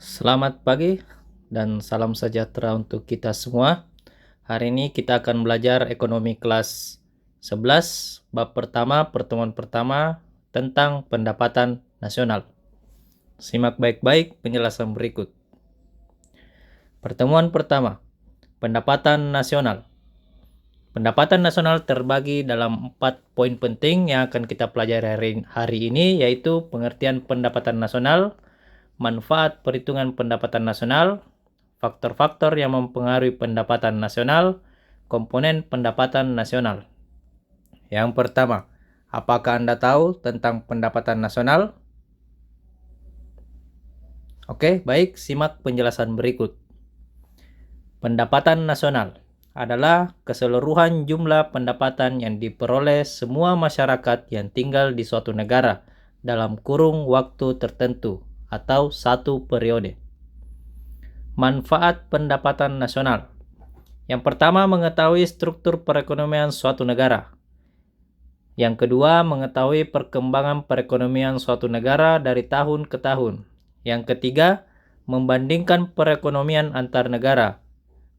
Selamat pagi dan salam sejahtera untuk kita semua. Hari ini kita akan belajar ekonomi kelas 11, bab pertama, pertemuan pertama tentang pendapatan nasional. Simak baik-baik penjelasan berikut. Pertemuan pertama, pendapatan nasional. Pendapatan nasional terbagi dalam 4 poin penting yang akan kita pelajari hari ini, yaitu pengertian pendapatan nasional, manfaat perhitungan pendapatan nasional, faktor-faktor yang mempengaruhi pendapatan nasional, komponen pendapatan nasional. Yang pertama, apakah Anda tahu tentang pendapatan nasional? Oke, baik, simak penjelasan berikut. Pendapatan nasional adalah keseluruhan jumlah pendapatan yang diperoleh semua masyarakat yang tinggal di suatu negara dalam kurung waktu tertentu atau satu periode. Manfaat pendapatan nasional. Yang pertama, mengetahui struktur perekonomian suatu negara. Yang kedua, mengetahui perkembangan perekonomian suatu negara dari tahun ke tahun. Yang ketiga, membandingkan perekonomian antar negara.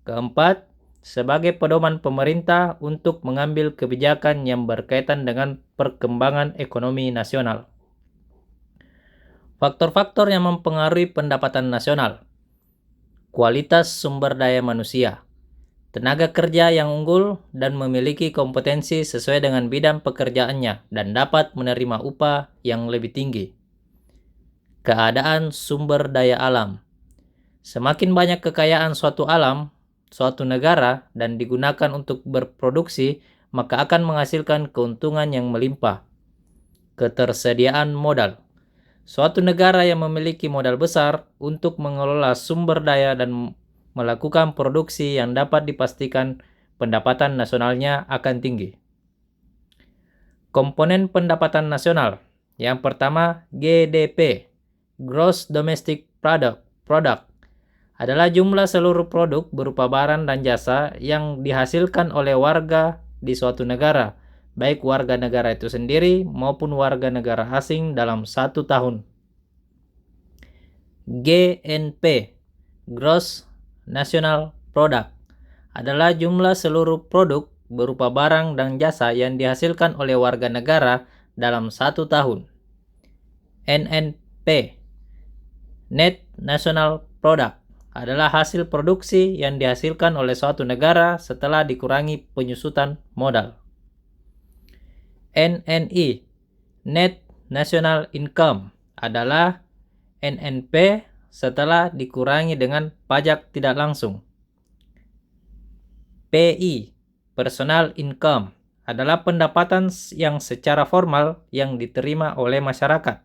Keempat, sebagai pedoman pemerintah untuk mengambil kebijakan yang berkaitan dengan perkembangan ekonomi nasional. Faktor-faktor yang mempengaruhi pendapatan nasional. Kualitas sumber daya manusia. Tenaga kerja yang unggul dan memiliki kompetensi sesuai dengan bidang pekerjaannya dan dapat menerima upah yang lebih tinggi. Keadaan sumber daya alam. Semakin banyak kekayaan suatu negara dan digunakan untuk berproduksi, maka akan menghasilkan keuntungan yang melimpah. Ketersediaan modal. Suatu negara yang memiliki modal besar untuk mengelola sumber daya dan melakukan produksi yang dapat dipastikan pendapatan nasionalnya akan tinggi. Komponen pendapatan nasional. Yang pertama, GDP, Gross Domestic Product, adalah jumlah seluruh produk berupa barang dan jasa yang dihasilkan oleh warga di suatu negara, baik warga negara itu sendiri maupun warga negara asing dalam satu tahun. GNP, Gross National Product, adalah jumlah seluruh produk berupa barang dan jasa yang dihasilkan oleh warga negara dalam satu tahun. NNP, Net National Product, adalah hasil produksi yang dihasilkan oleh suatu negara setelah dikurangi penyusutan modal. NNI, Net National Income, adalah NNP setelah dikurangi dengan pajak tidak langsung. PI, Personal Income, adalah pendapatan yang secara formal yang diterima oleh masyarakat.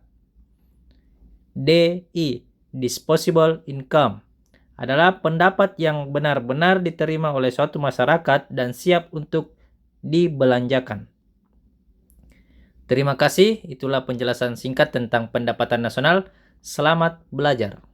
DI, Disposable Income, adalah pendapat yang benar-benar diterima oleh suatu masyarakat dan siap untuk dibelanjakan. Terima kasih, itulah penjelasan singkat tentang pendapatan nasional. Selamat belajar.